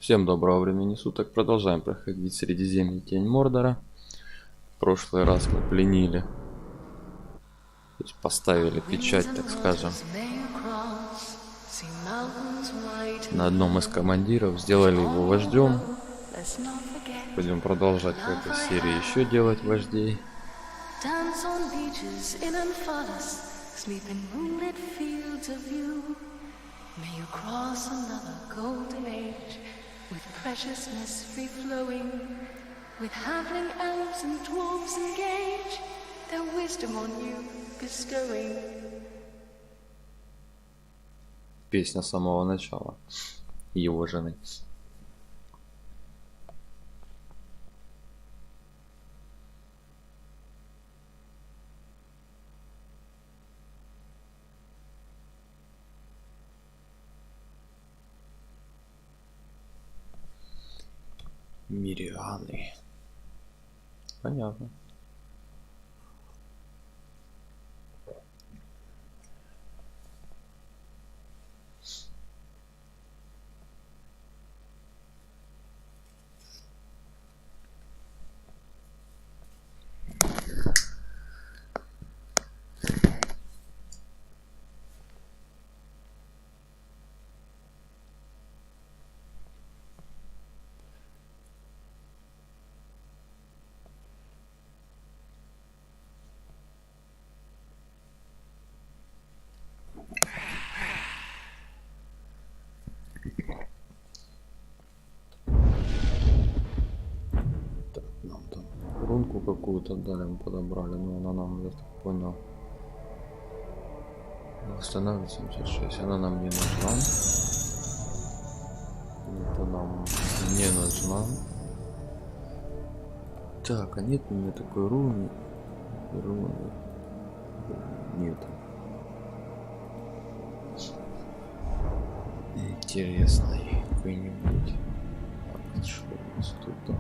Всем доброго времени суток. Продолжаем проходить Средиземье, тень Мордора. В прошлый раз мы пленили, то есть поставили печать, так скажем, на одном из командиров, сделали его вождем. Будем продолжать в этой серии еще делать вождей. May you cross another golden age, with preciousness free-flowing, with halfling elves and dwarves engage, their wisdom on you bestowing. Песня с самого начала его жены. Мирианы. Понятно. Рунку какую-то дали, мы подобрали, но она нам, я так понял, восстанавливает 76, она нам не нужна. Это нам не нужна. Так, а нет у меня такой руны. Нет. Интересный какой-нибудь. Так, что у нас тут там?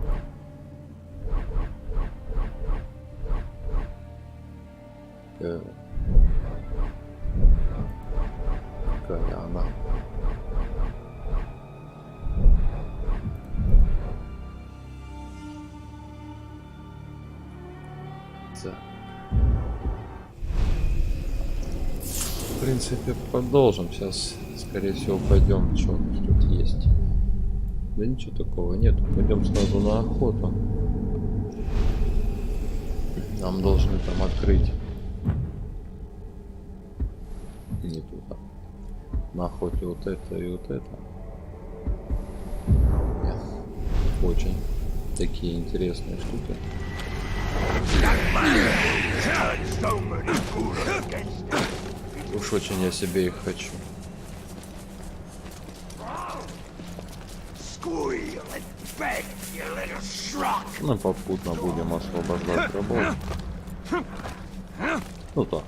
Какая она? Так. В принципе, продолжим. Сейчас, скорее всего, пойдем. Что у нас тут есть? Да ничего такого нету. Пойдем сразу на охоту. Нам должны там открыть. Не туда. На охоте вот это и вот это. Нет. Очень такие интересные штуки. Уж очень я себе их хочу. Ну, попутно будем освобождать рабов. Ну так.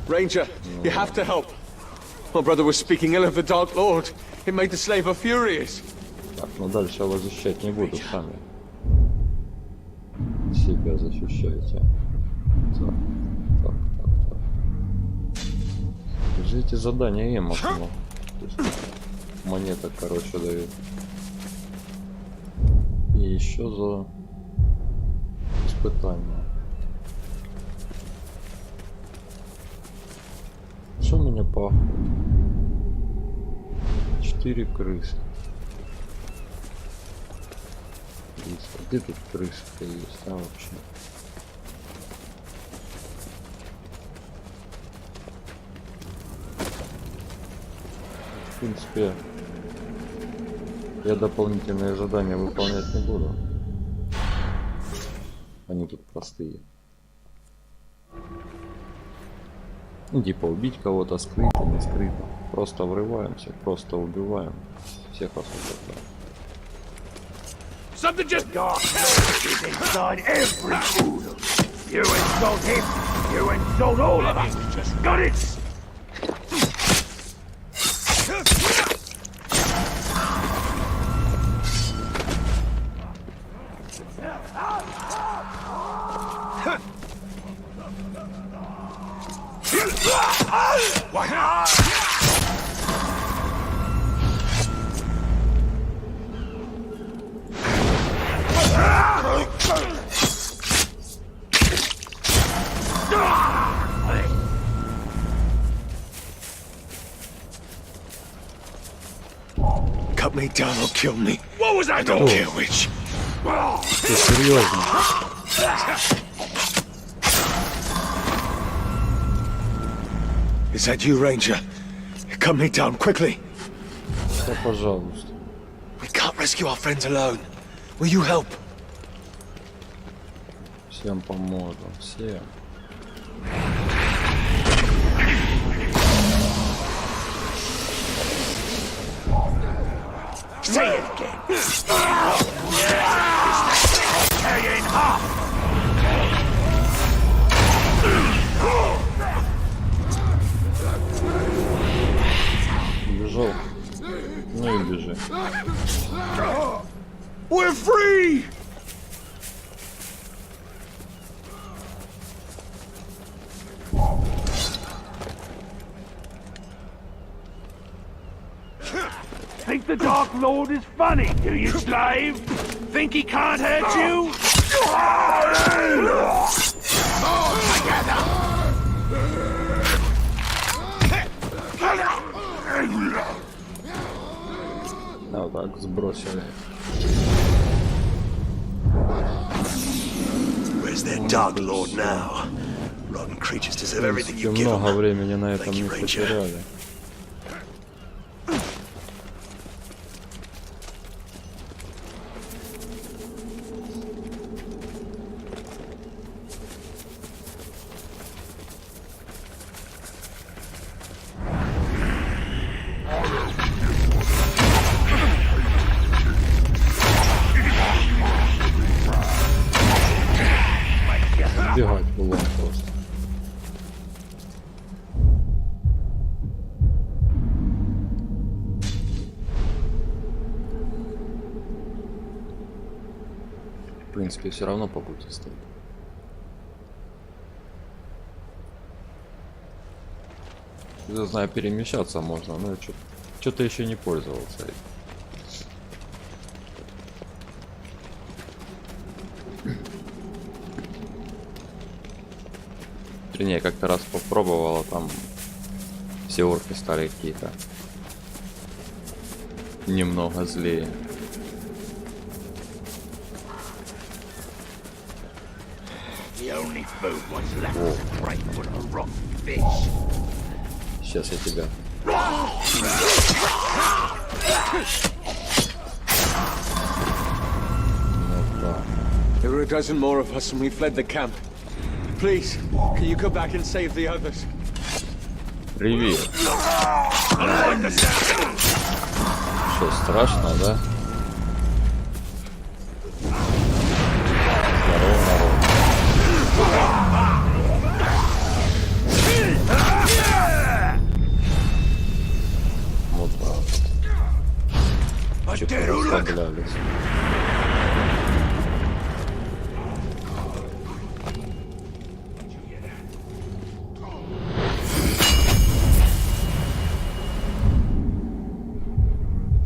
Ranger, you have to help. My brother was speaking ill of the Dark Lord. It made the slaver furious. Так, но дальше я вас защищать не буду, сами. Себя защищайте. Так. Же эти задания эмоционально. Монеток, короче, дают. И еще за испытание. Что у меня по охоте? 4 крысы. Где тут крысы-то есть, а вообще? В принципе, я дополнительные задания выполнять не буду. Они тут простые. Ну, типа убить кого-то скрыто, не скрыто. Просто врываемся, просто убиваем. Всех освобождаем. Something just is inside every fool. You insult him, you insult all of us. Just got it. down or kill me. What was I that? don't care which. Ты серьезно? Is that you, Ranger? Cut me down quickly. Да, пожалуйста. We can't rescue our friends alone. Will you help? Всем поможем, всем. Say it again. Tear you in half. Бежал. Ну и бежи. We're free. Think the Dark Lord is funny, do you, slave? Think he can't hurt you? А, так, сбросили. Where's their Dark Lord now? Rotten creatures deserve В everything принципе, you give много them. времени на этом Thank не you, Ranger. потеряли. Бегать было просто. В принципе, все равно по пути стоит. Я знаю, перемещаться можно, но что-то еще не пользовался этим. Вернее, как-то раз попробовала, там все орки стали какие-то немного злее. The only food was left to break was a rotten fish. Сейчас я тебя. Вот так. There were a dozen more of us and we fled the camp. Please, can you go back and save the others? Привет. Что, страшно, да? Здорово, народ. Вот так. Чё-то расслаблялись.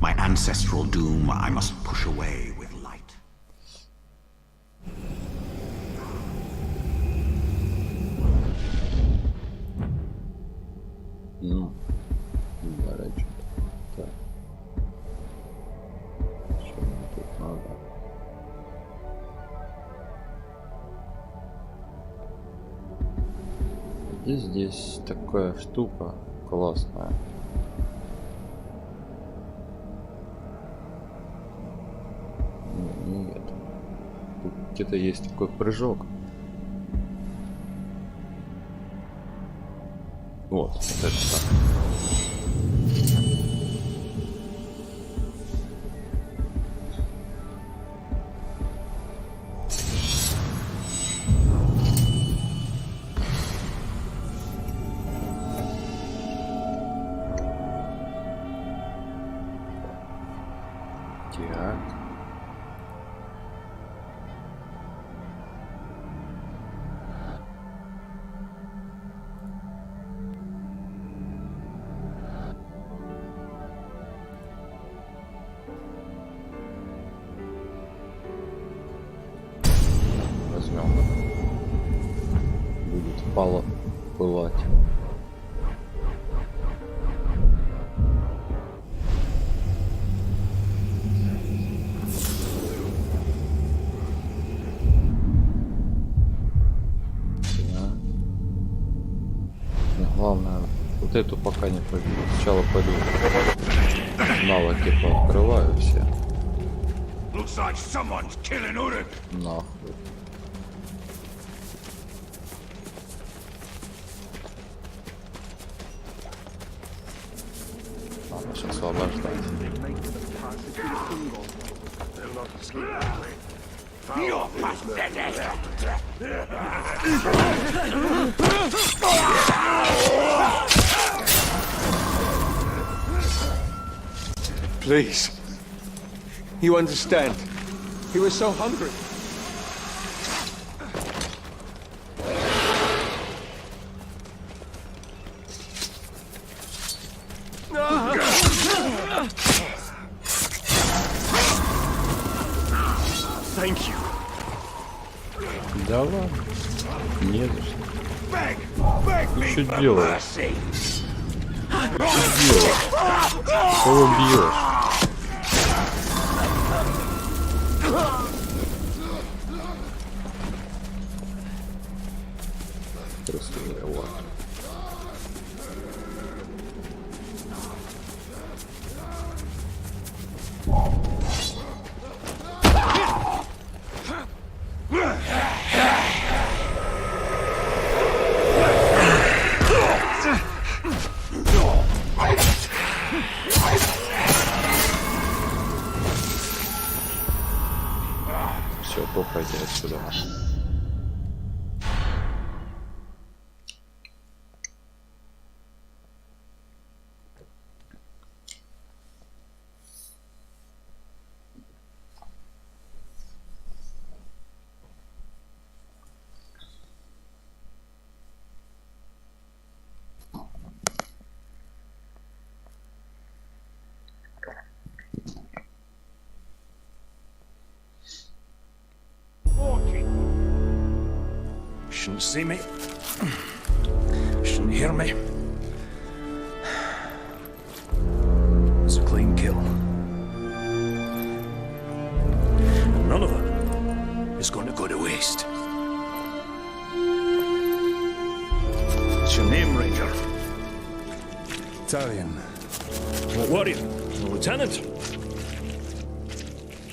My ancestral doom I must push away with light. Ну, горячо. Так. Что мне тут надо? И здесь такая штука классная. Нет. Тут где-то есть такой прыжок. Вот это так. Так. Возьмем. Будет пылать. Вот эту пока не пойду. Сначала пойду навыки пооткрываю все. Looks like someone's killing Uruk. Нахуй. Надо сейчас освобождать. You're pathetic. Please. You understand. He was so hungry. Thank you. Да ладно. Не за что. Beg me Что for делаешь? mercy. Кого бьешь? Трусливая ладно. Все, топайте отсюда. Shouldn't see me. Shouldn't hear me. It's a clean kill. None of it is going to go to waste. What's your name, Ranger? Italian. What warrior? A lieutenant?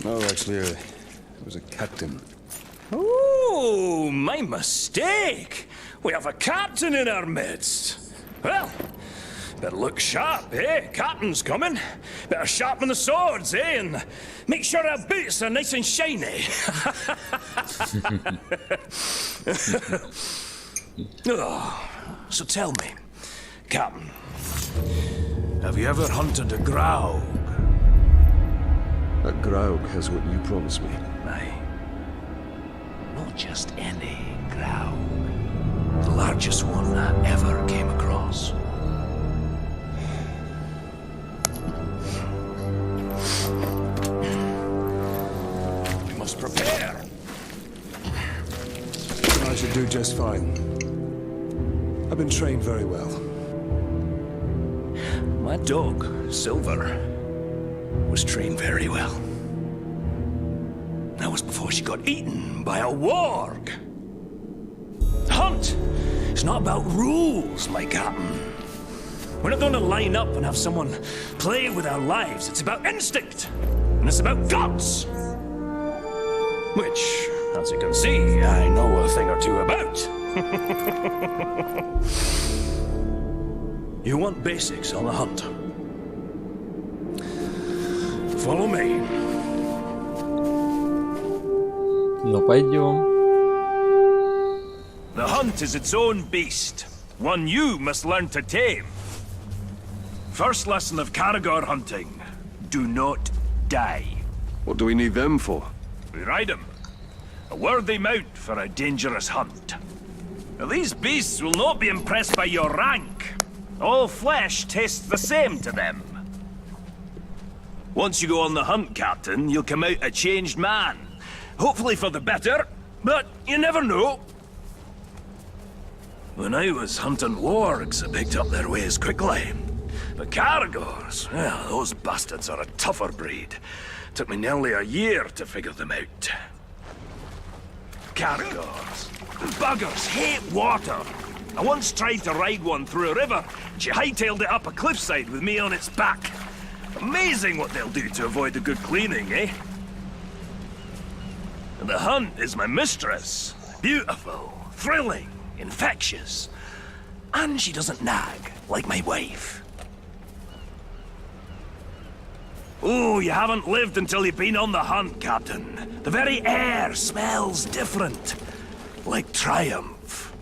No, actually, it was a captain. Oh, my mistake. We have a captain in our midst. Well, better look sharp, eh? Captain's coming. Better sharpen the swords, eh? And make sure our boots are nice and shiny. Oh, so tell me, Captain, have you ever hunted a grouse? That Graug has what you promised me. Aye. Not just any grouse. The largest one I ever came across. We must prepare. I should do just fine. I've been trained very well. My dog, Silver, was trained very well. That was before she got eaten by a warg. Hunt! It's not about rules, my captain. We're not going to line up and have someone play with our lives. It's about instinct. And it's about guts. Which, as you can see, I know a thing or two about. You want basics on a hunt? Follow me. Ну пойдем. The hunt is its own beast, one you must learn to tame. First lesson of Caragor hunting, do not die. What do we need them for? We ride them. A worthy mount for a dangerous hunt. Now, these beasts will not be impressed by your rank. All flesh tastes the same to them. Once you go on the hunt, Captain, you'll come out a changed man. Hopefully for the better, but you never know. When I was hunting wargs, I picked up their ways quickly. But Caragors, well, those bastards are a tougher breed. Took me nearly a year to figure them out. Caragors, buggers hate water. I once tried to ride one through a river, and she hightailed it up a cliffside with me on its back. Amazing what they'll do to avoid a good cleaning, eh? And the hunt is my mistress. Beautiful, thrilling, infectious. And she doesn't nag, like my wife. Oh, you haven't lived until you've been on the hunt, Captain. The very air smells different. Like triumph.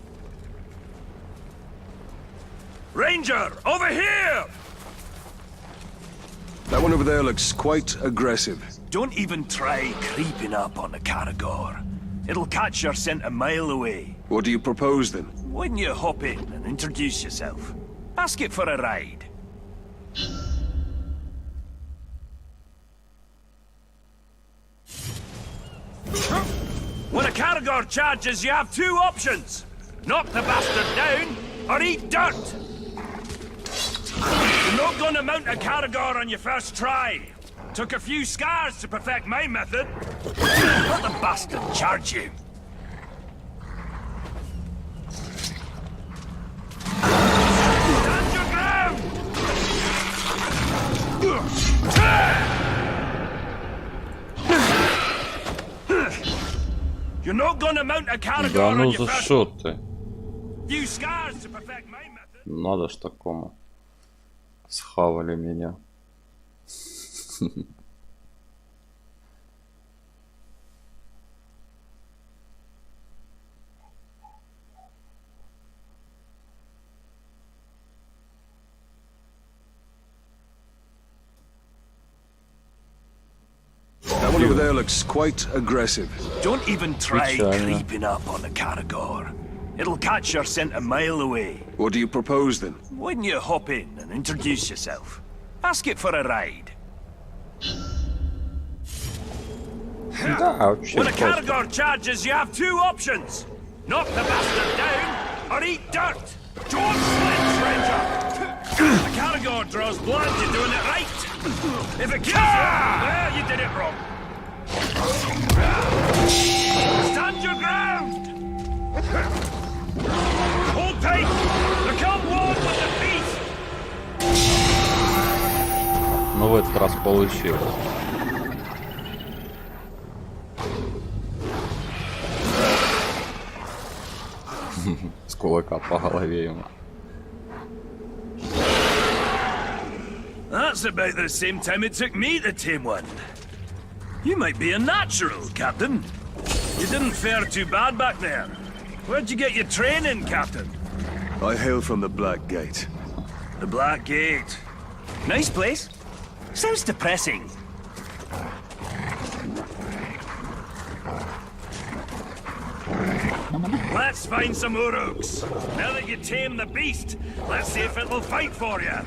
Ranger, over here! That one over there looks quite aggressive. Don't even try creeping up on the Caragor. It'll catch your scent a mile away. What do you propose, then? Why don't you hop in and introduce yourself? Ask it for a ride. When a Caragor charges, you have two options. Knock the bastard down, or eat dirt. You're not gonna mount a Caragor on your first try. Took a few scars to perfect my method. Let the bastard charge you. Stand your ground! You're not gonna mount a Caragor Да on ну your за first... что ты? Few scars to perfect my method. Надо ж такому. Схавали меня. That one over there looks quite aggressive. Don't even try Pечально. creeping up on the Caragor. It'll catch your scent a mile away. What do you propose, then? Why don't you hop in and introduce yourself? Ask it for a ride. Да, вообще When a просто. Caragor charges, you have two options. Knock the bastard down, or eat dirt. Don't flinch, Ranger. The Caragor draws blood, you're doing it right. If it kills you, well, you did it wrong. Stand your ground. Hold tight. Become one with the beast. Ну в этот раз получилось. С кулака по голове ему. That's about the same time it took me to tame one. You might be a natural, Captain. You didn't fare too bad back there. Where'd you get your training, Captain? I hail from the Black Gate. The Black Gate. Nice place. Sounds depressing. Let's find some Uruks. Now that you tame the beast, let's see if it'll fight for you.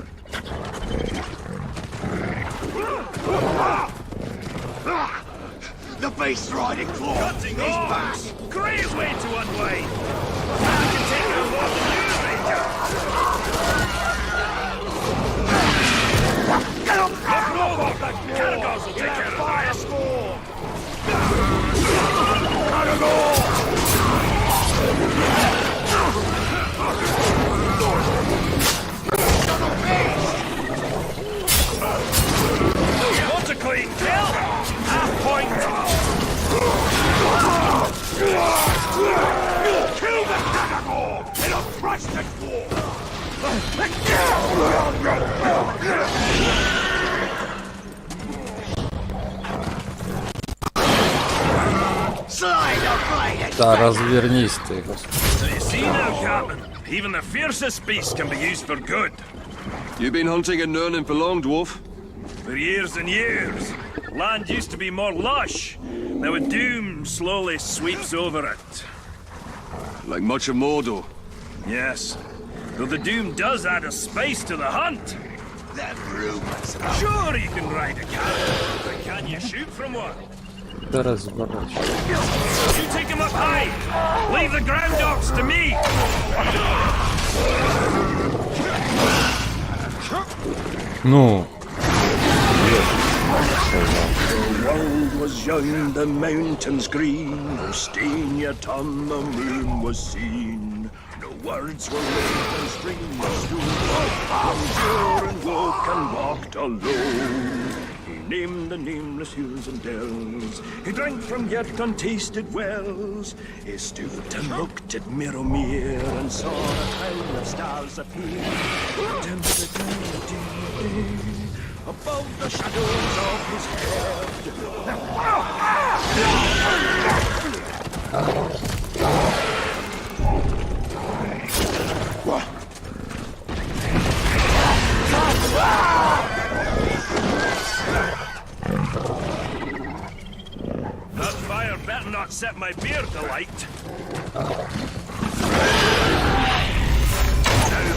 The beast's riding claw. Cutting off. Great way to unwind. I can take out more than you, Ranger. Knock them over. Caragors will take care of the rest. Want a clean kill? Half point. Kill the Caragor in a thrusting war. Slide the blade. Да, развернись ты. So you see now, Captain, even the fiercest beast can be used for good. You've been hunting in Nurnin for long, dwarf? For years and years. Land used to be more lush. Now a doom slowly sweeps over it. Like much of Mordor. Yes. Though the doom does add a spice to the hunt. Them rumors. Sure you can ride a carrot, but can you shoot from one? Да разворачивай. You take him up high. Leave the ground dogs to me. Ну. The world was young, the mountains green, no stain yet on the moon was seen. No Words were laid and streams to endure and woke and walked alone. He named the nameless hills and dells. He drank from yet untasted wells. He stood and looked at Mirromere and saw a crown of stars appear. Above the shadows of his head. That fire better not set my beard alight. Now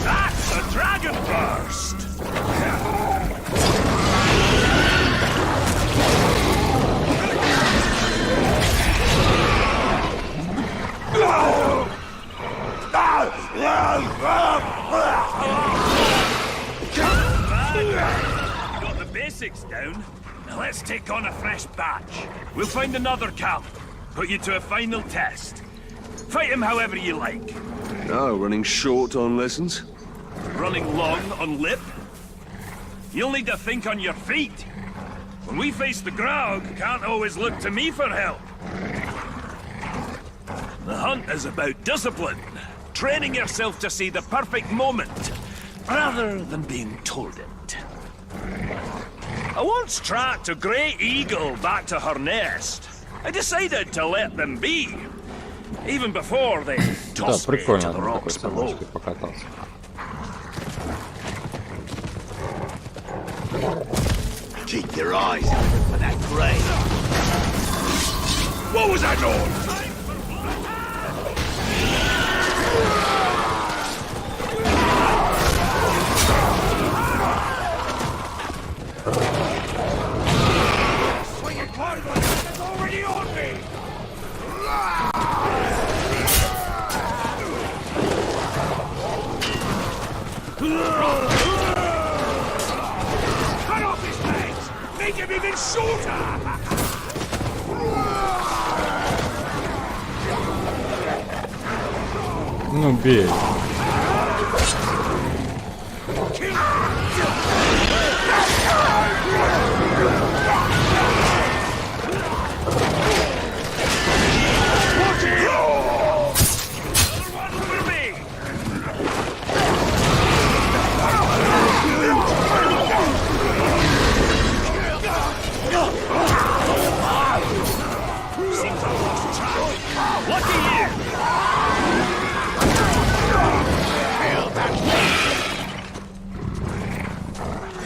that's a dragon burst! Got the basics down. Now let's take on a fresh batch. We'll find another camp. Put you to a final test. Fight him however you like. Oh, running short on lessons? Running long on lip. You'll need to think on your feet. When we face the Graug, can't always look to me for help. The hunt is about discipline. Training yourself to see the perfect moment, rather than being told it. I once tracked a grey eagle back to her nest. I decided to let them be, even before they Да, tossed me to прикольно the на такой rocks below. собачке покататься. Keep your eyes open for that grave. What was that noise? Swinging clothesline is already on me. Cut off his legs! Make him even shorter! Ну, бей.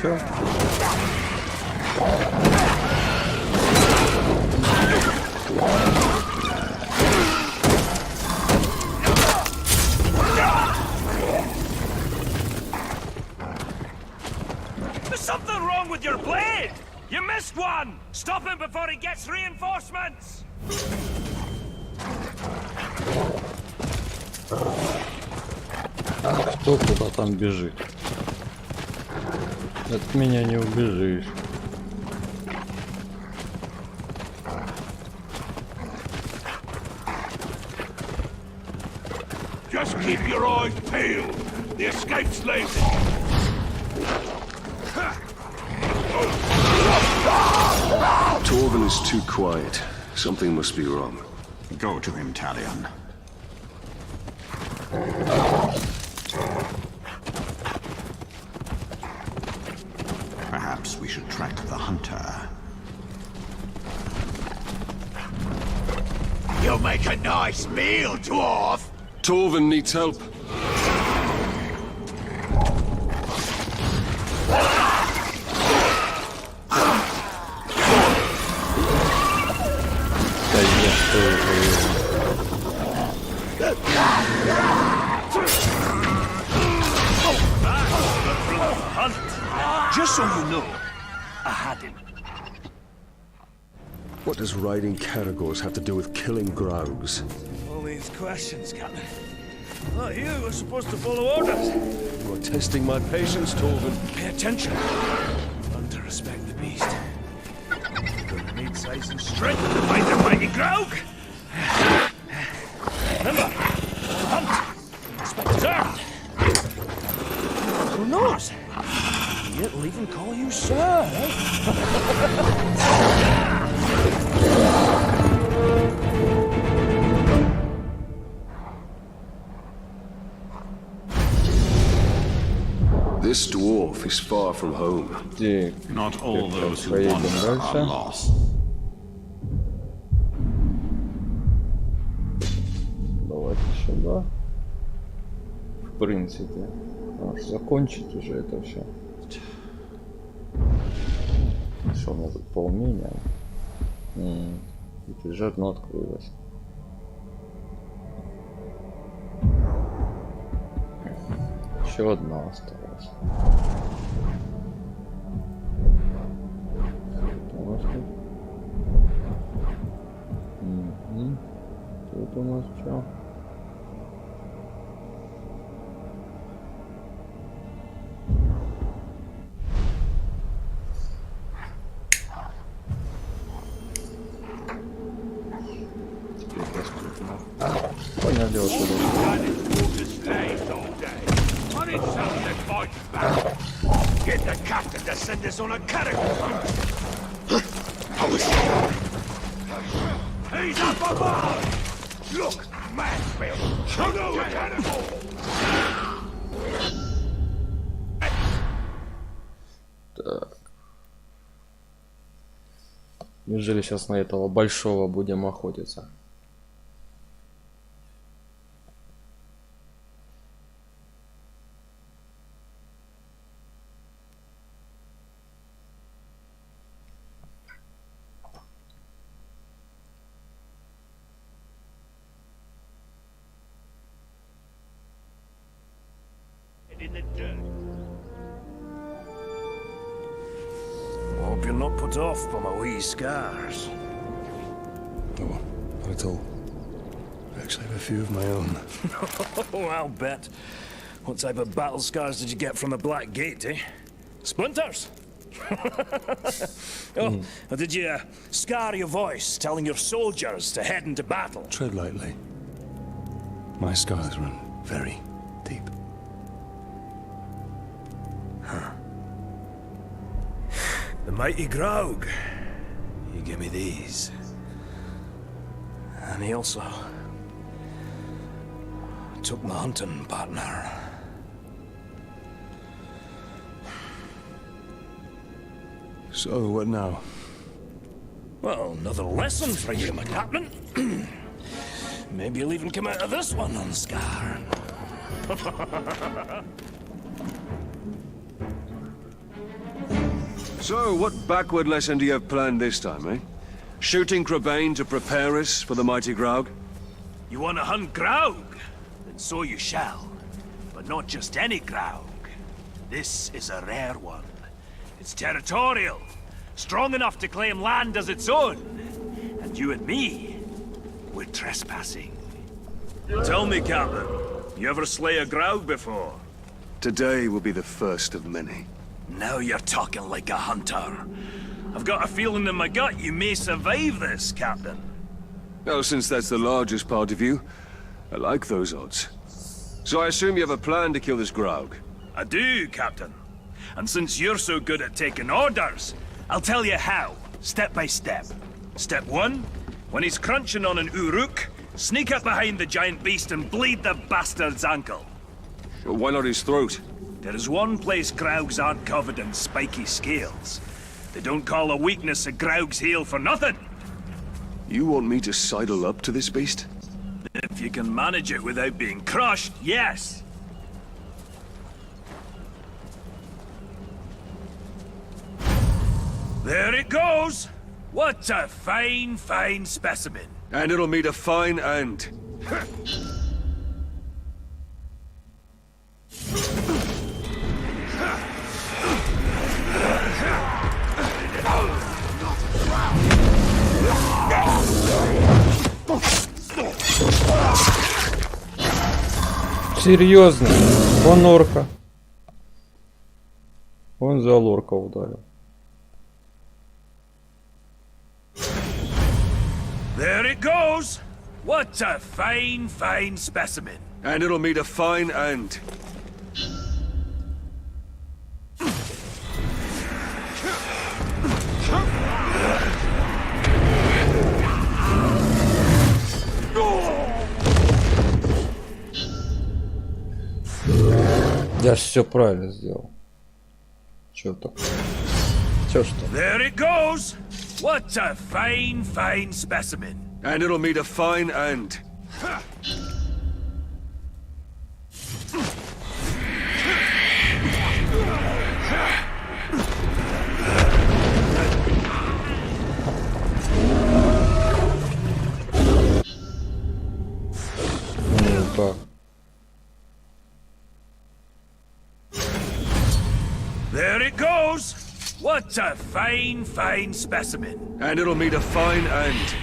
Все. There's something wrong with your blade! You missed one! Stop him before he gets reinforcements! Кто куда там бежит? От меня не убежишь. Just keep your eyes peeled. The escape's lazy. Torvin is too quiet. Something must be wrong. Go to him, Talion. Perhaps we should track the hunter. You'll make a nice meal, dwarf. Torvin needs help. Да я что же... Just so you know, I had him. What does riding Caragors have to do with killing Graugs? All these questions, Captain. Well, you were supposed to follow orders. You are testing my patience, Torvin. Pay attention. Learn to respect the beast. You're gonna need size and strength to fight the mighty Graug. Remember, hunt Sir! Who knows? He'll even call you sir, This dwarf is far from home. Где Not all those who поедем wander are дальше? lost. Давайте сюда. В принципе. Аж закончить уже это все. Что у меня тут по умениям? Видите, жирно открылось. Еще одна осталась. Что у нас тут? Тут у нас что? Понял, дело, что Get the captain to send us on a caravan. He's up above! Look, Mansfield! Show no cannibal! Так. Неужели сейчас на этого большого будем охотиться? In the dirt. Hope you're not put off by my wee scars. Oh, not at all. I actually have a few of my own. Oh, I'll bet. What type of battle scars did you get from the Black Gate, eh? Splinters? Oh, or did you scar your voice telling your soldiers to head into battle? Tread lightly. My scars run very deep. The mighty Graug. He gave me these. And he also took my hunting partner. So, what now? Well, another lesson for you, my captain. Maybe you'll even come out of this one unscarred. So, what backward lesson do you have planned this time, eh? Shooting Crabane to prepare us for the mighty Graug? You want to hunt Graug? Then so you shall. But not just any Graug. This is a rare one. It's territorial. Strong enough to claim land as its own. And you and me, we're trespassing. Tell me, Captain, you ever slay a Graug before? Today will be the first of many. Now you're talking like a hunter. I've got a feeling in my gut you may survive this, Captain. Well, since that's the largest part of you, I like those odds. So I assume you have a plan to kill this Graug? I do, Captain. And since you're so good at taking orders, I'll tell you how, step by step. Step 1, when he's crunching on an Uruk, sneak up behind the giant beast and bleed the bastard's ankle. Well, why not his throat? There is one place Graugs aren't covered in spiky scales. They don't call a weakness a Graug's heel for nothing. You want me to sidle up to this beast? If you can manage it without being crushed, yes. There it goes! What a fine, fine specimen. And it'll meet a fine end. Серьезно? Он орка. Он за лорка ударил. There it goes! What a fine, fine specimen. And it'll meet a fine end. Я ж все правильно сделал. Чё такое? Чё что? There it goes! What a fine, fine specimen. And it'll meet a fine end. Ну так. There it goes! What a fine, fine specimen. And it'll meet a fine end.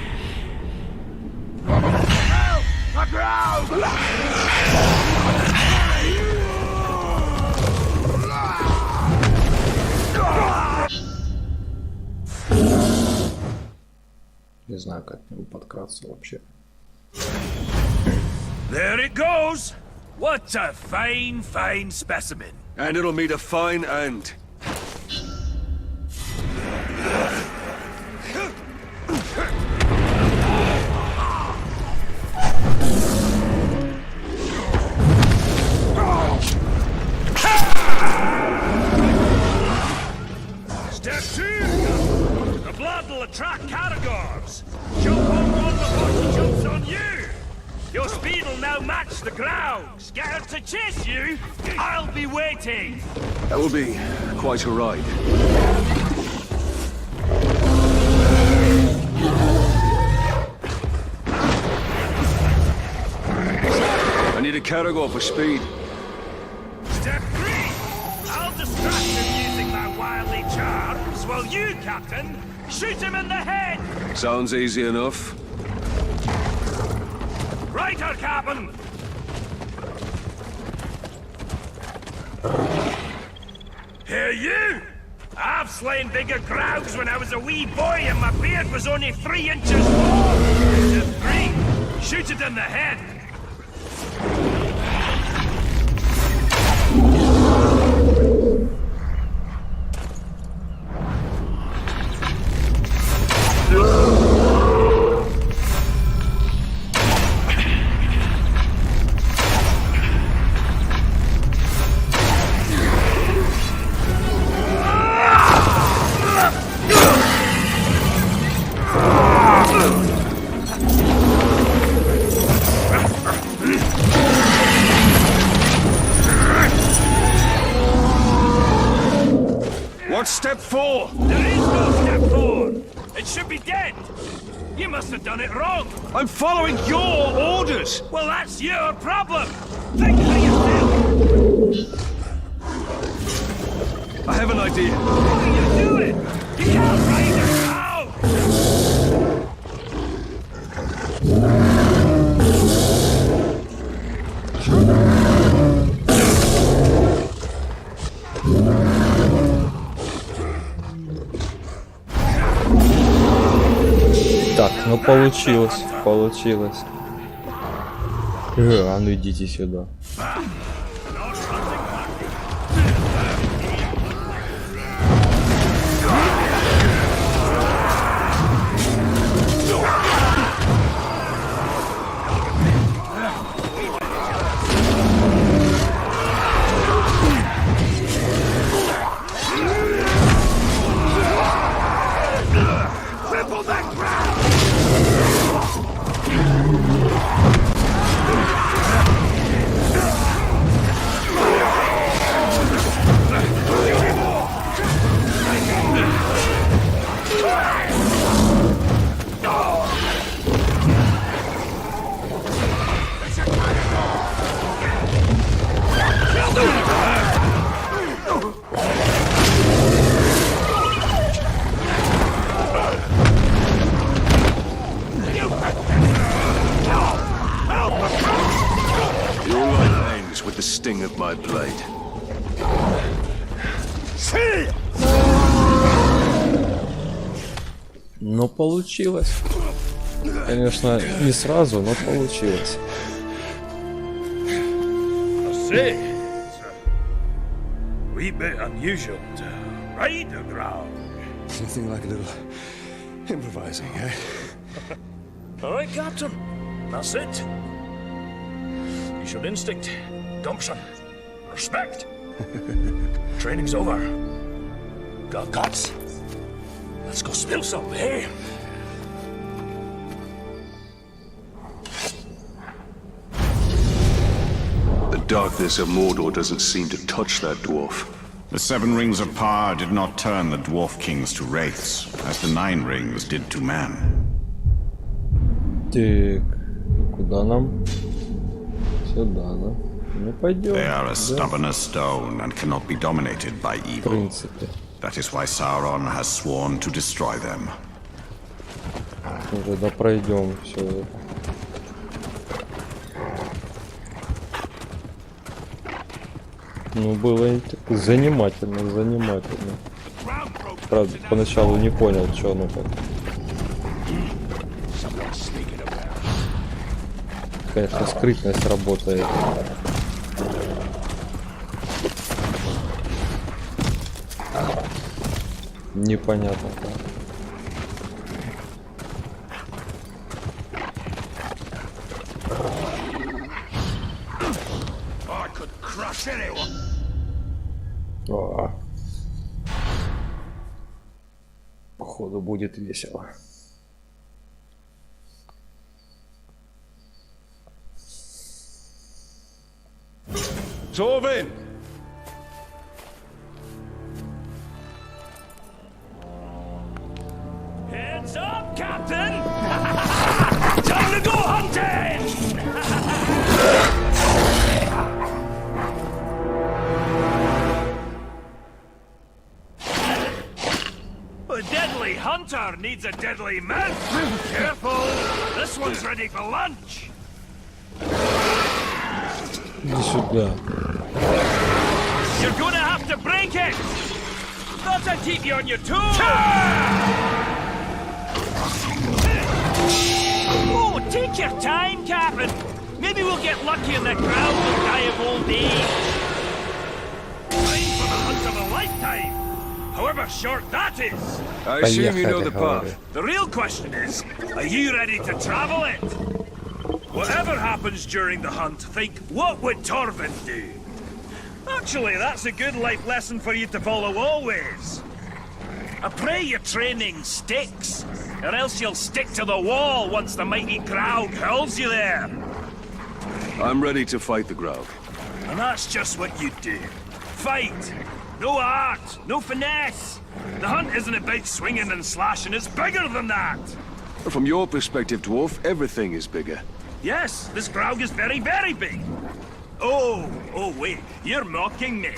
Не знаю, как к нему подкраться вообще. There it goes! What a fine, fine specimen. And it'll meet a fine end. Step 2! The blood will attract Caragors. Jump on one before she jumps on you. Your speed will now match the grounds. Get her to chase you. I'll be waiting. That will be quite a ride. I need a Caragor for speed. Step 3! I'll distract him using my wily charms, while you, Captain, shoot him in the head! Sounds easy enough. Right, her Captain! Here you! I've slain bigger grouse when I was a wee boy and my beard was only 3 inches long! Step 3! Shoot it in the head! What's step 4? There is no step 4! It should be dead! You must have done it wrong! I'm following your orders! Well, that's your problem! Think for yourself! I have an idea. How do you do it? You can't ride a cow! Так, ну получилось, получилось. А ну идите сюда. Your life ends with the sting of my blade. Но получилось. Конечно, не сразу, но получилось. say, it's a wee bit unusual to ride a Graug. Anything like a little improvising, eh? All right, Captain. That's it. Use your instinct, gumption, respect. Training's over. Got guts. Let's go spill some, eh? The darkness of Mordor doesn't seem to touch that dwarf. The 7 rings of power did not turn the dwarf kings to wraiths, as the 9 rings did to man. Так, куда нам? Сюда, да? Ну пойдем. They are да. as stubborn as stone and cannot be dominated by В evil. принципе. That is why Sauron has sworn to destroy them. Уже да пройдем все это. Ну было занимательно. Правда, поначалу не понял, что оно как. Конечно, скрытность работает. Непонятно как. О. Походу будет весело. Torvin! Heads up, Captain! Time to go hunting! A deadly hunter needs a deadly man. Careful! This one's ready for lunch! Иди сюда. You're gonna have to break it! Thought I'd keep you on your toes! Oh, take your time, Captain. Maybe we'll get lucky and the crowd will die of old age. Time for the hunt of a lifetime, however short that is. I assume you know Поехали, the говорю. path. The real question is, are you ready to travel it? Whatever happens during the hunt, think, what would Torvin do? Actually, that's a good life lesson for you to follow always. I pray your training sticks, or else you'll stick to the wall once the mighty Graug hurls you there. I'm ready to fight the Graug. And that's just what you do. Fight! No art, no finesse. The hunt isn't about swinging and slashing, it's bigger than that. From your perspective, dwarf, everything is bigger. Yes, this Graug is very, very big. Oh, wait, you're mocking me.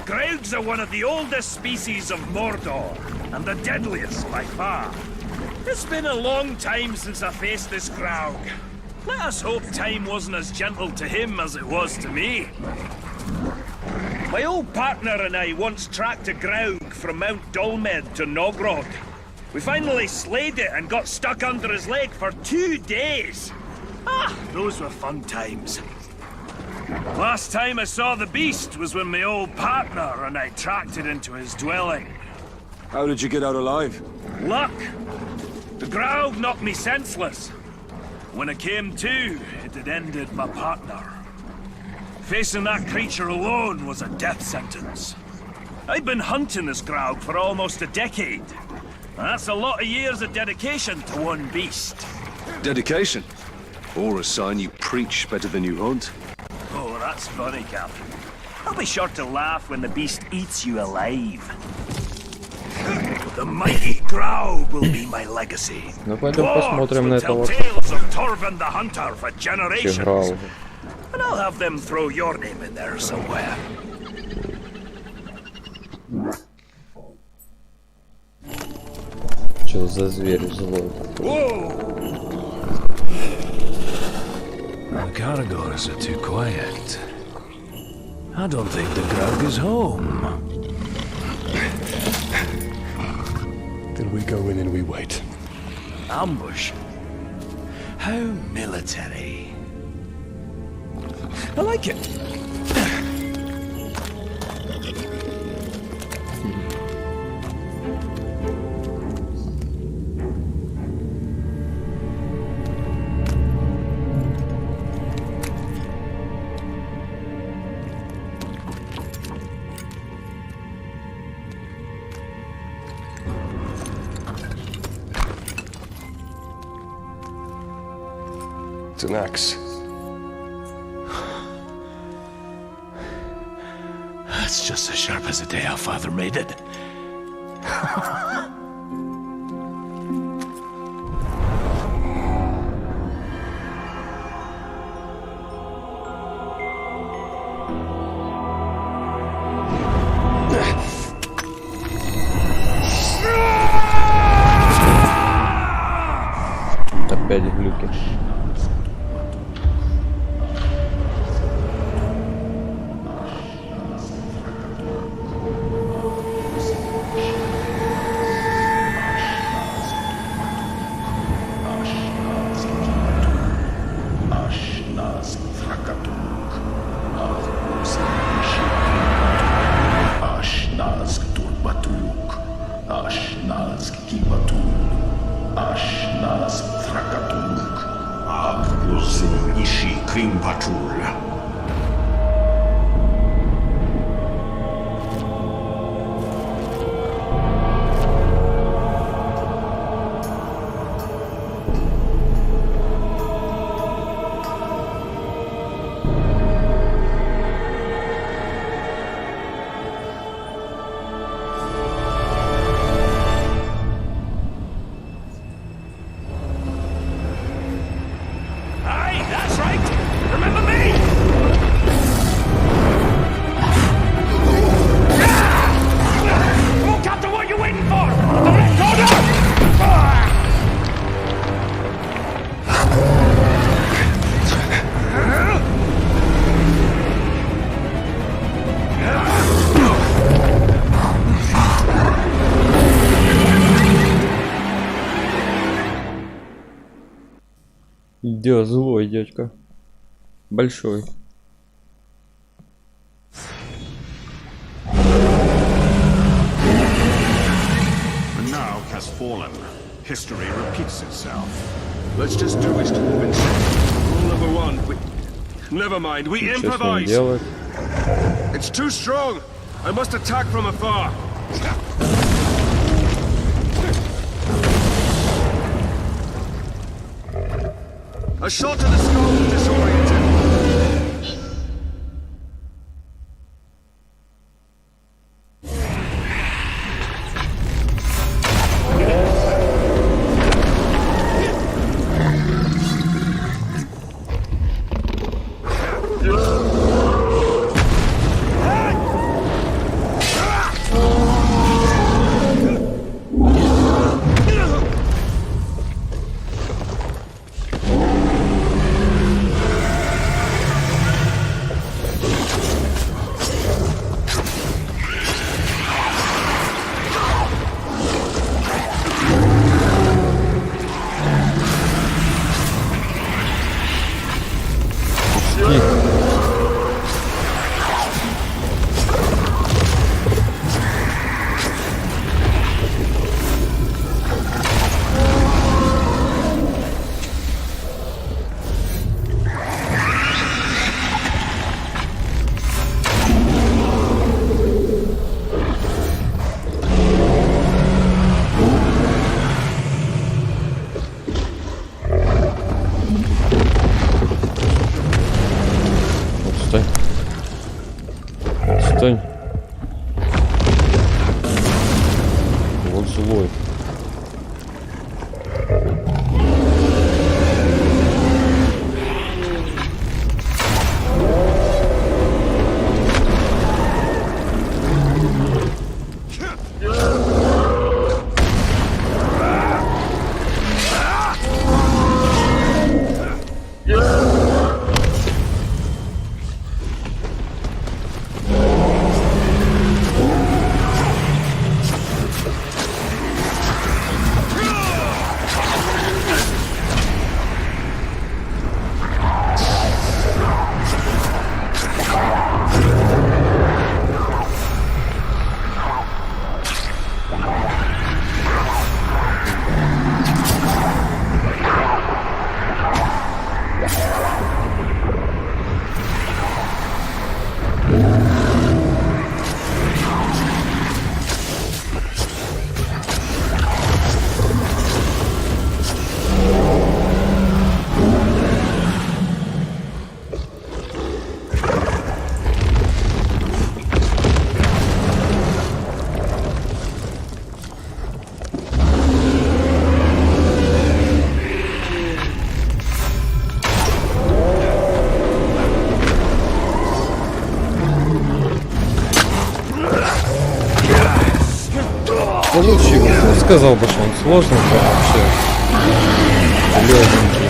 Graugs are one of the oldest species of Mordor, and the deadliest by far. It's been a long time since I faced this Graug. Let us hope time wasn't as gentle to him as it was to me. My old partner and I once tracked a Graug from Mount Dolmed to Nogrod. We finally slayed it and got stuck under his leg for 2 days. Ah, those were fun times. Last time I saw the beast was when my old partner and I tracked it into his dwelling. How did you get out alive? Luck! The Graug knocked me senseless. When I came to, it had ended my partner. Facing that creature alone was a death sentence. I've been hunting this Graug for almost a decade. That's a lot of years of dedication to one beast. Dedication? Or a sign you preach better than you hunt? Oh, that's funny, Captain. I'll be sure to laugh when the beast eats you alive. The mighty Graug will be my legacy. Ну пойдем Dwarves посмотрим на will tell этого tales of Torvin the Hunter for generations. Грауга. And I'll have them throw your name in there somewhere. Что за зверь злой? The Caragors are too quiet. I don't think the Graug is home. Then we go in and we wait. Ambush? How military. I like it. It's an axe. It's just as sharp as the day our father made it. Опять глюки. Идет злой дядька. Большой. The now has fallen. History repeats itself. Let's just do as we've been saying. Rule number one, never mind, we Что с ним improvise. делать? It's too strong. I must attack from afar. A shot to the skull will disorient him. получилось. Не сказал бы, что он сложный, прям вообще. Легенький.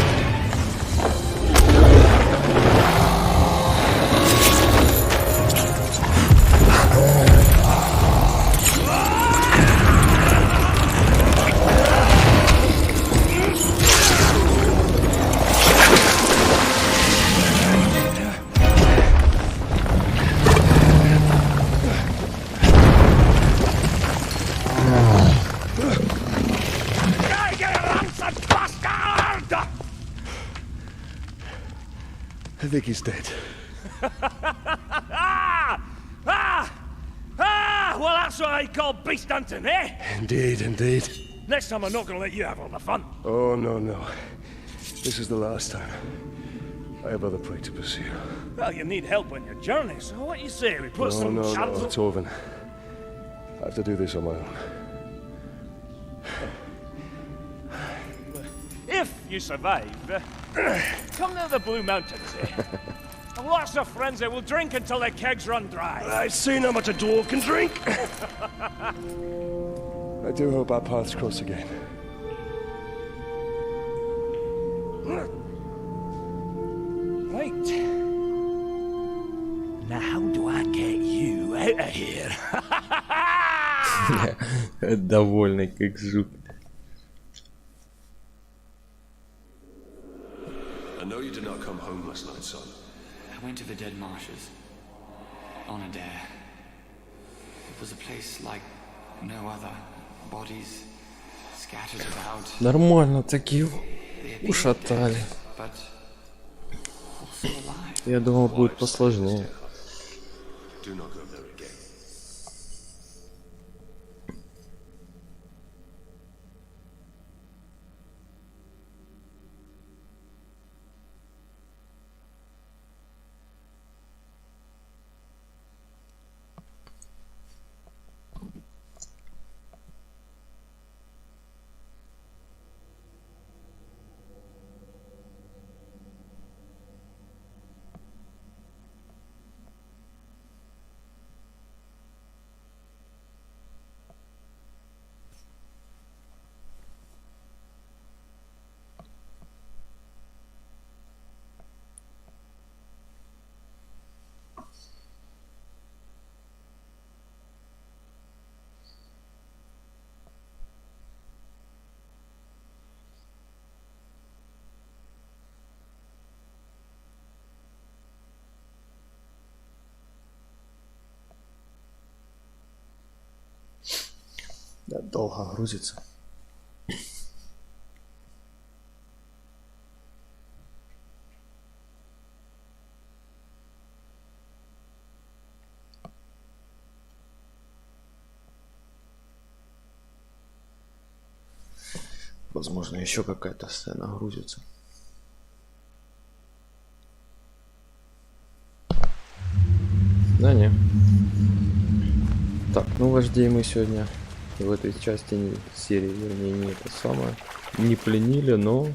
I think he's dead. Well, that's what I call beast hunting, eh? Indeed, indeed. Next time I'm not gonna let you have all the fun. Oh, no, no. This is the last time. I have other prey to pursue. Well, you need help on your journey, so what do you say? We put some No, shadows... Torvin. I have to do this on my own. If you survive, come to the Blue Mountains, eh? Lots of friends that will drink until their kegs run dry. I've seen how much a dwarf can drink. I do hope our paths cross again. Right. Now how do I get you out of here? Довольный как жук. I know you did not come home last night, son. I went to the Dead Marshes. On a dare. It was a place like no other. Bodies scattered about. Нормально такие ушатали. But also alive. Я думал, будет посложнее. Do not go there again. Да, долго грузится. Возможно, еще какая-то сцена грузится. Да не. Так, ну вождей мы сегодня в этой части серии, вернее, не это самое, не пленили, но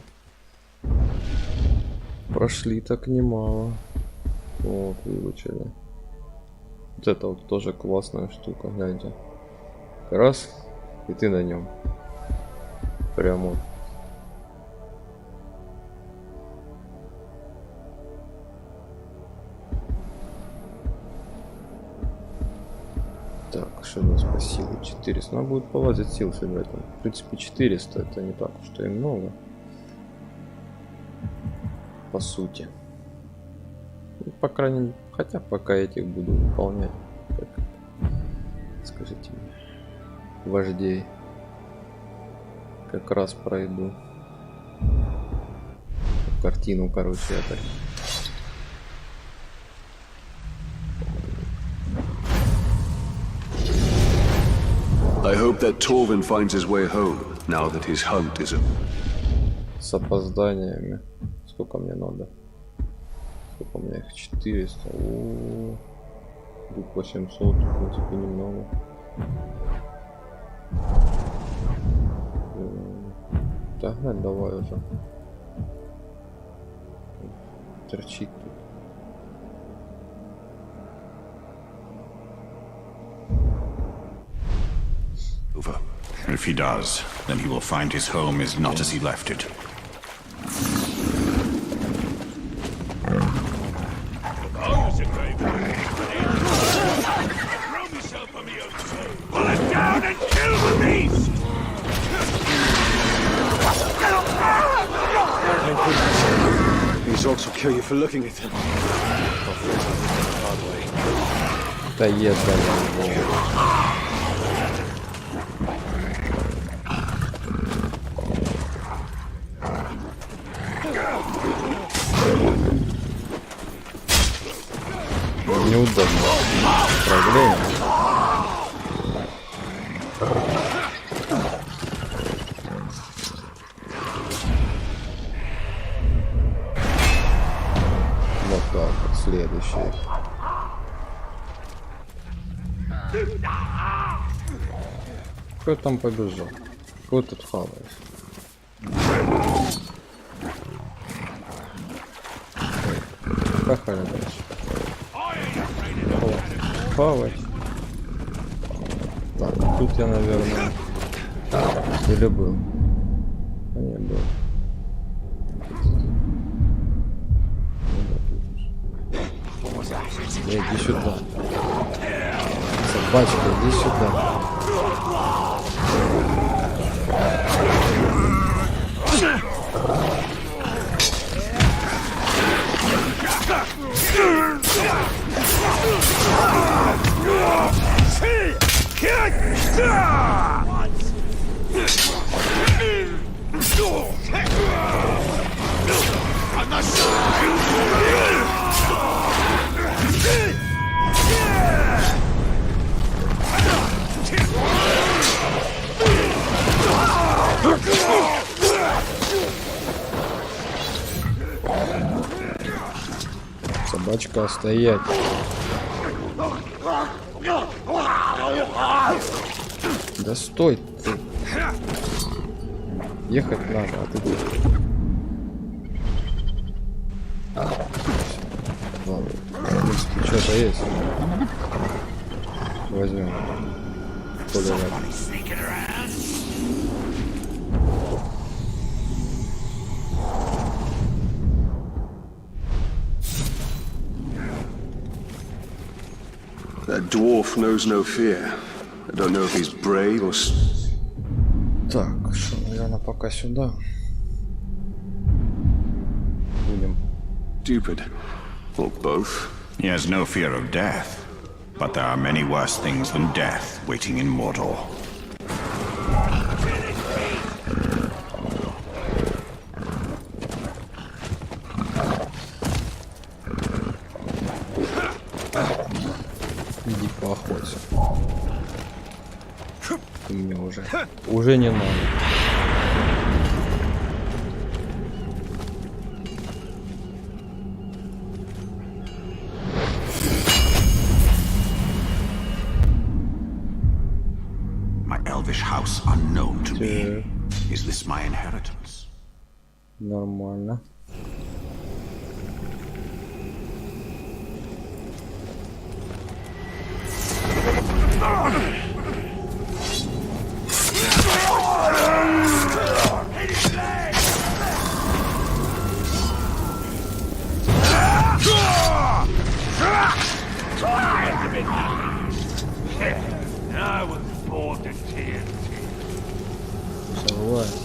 прошли так немало. Вот, вылучили. Вот это вот тоже классная штука, гляньте. Раз, и ты на нем. Прямо вот. Так, что у нас по силе? 400. Надо будет полазить сил собирать. Там, в принципе, 400. Это не так уж и много. По сути. Ну, по крайней мере, хотя пока я этих буду выполнять. Как, скажите мне. Вождей. Как раз пройду. Картину, короче, это. I hope that Torvin finds his way home, now that his hunt is over. С опозданиями. Сколько мне надо? Сколько у меня их? 400. О-о-о. 800, в принципе, немного. Так, давай уже. Торчит тут. Over. If he does, then he will find his home is not as he left it. Pull it down and kill the beast! These orcs will kill you for looking at them. Да ед, да. Неудобно. Проблема. Вот так вот, следующий. Кто там побежал? Кто тут хавает? Пахали дальше. Хавать. Так, тут я, наверное, или был. А не был. Иди сюда. Собачка, иди сюда. Собачка, стоять. Да стой ты. Ехать надо, а ты где? Ладно, в принципе, что-то есть. Возьмем. That dwarf knows no fear. I don't know if he's brave or... Так, что, наверное, пока сюда. Будем. Stupid. Or both. He has no fear of death, but there are many worse things than death waiting in Mordor. Иди поохоться. Ты мне уже не надо. My elvish house unknown to me. Is this my inheritance? Нормально. I was born to tears. Согласен.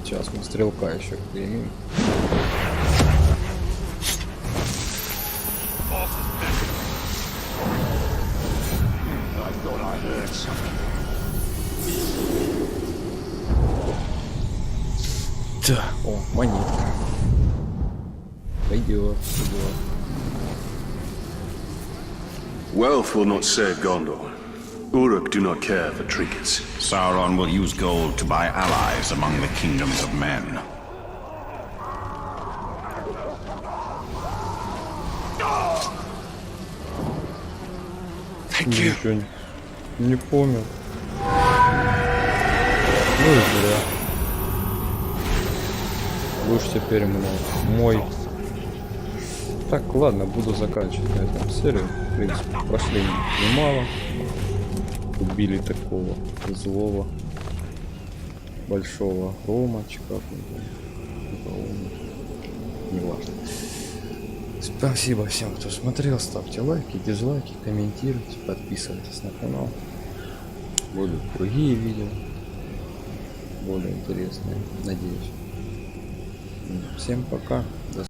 Сейчас мы стрелка еще примем. Да. О, монетка. Пойдет, пойдет. Wealth will not save Gondor. Uruk do not care for trinkets. Sauron will use gold to buy allies among the kingdoms of men. Thank you. Ничего не помню. Ну и зря. Будешь теперь мой Так, ладно, буду заканчивать на этом серию. В принципе, прошли немало. Убили такого злого большого ромачка. Неважно. Спасибо всем, кто смотрел. Ставьте лайки, дизлайки, комментируйте, подписывайтесь на канал. Будут другие видео, более интересные, надеюсь. Всем пока.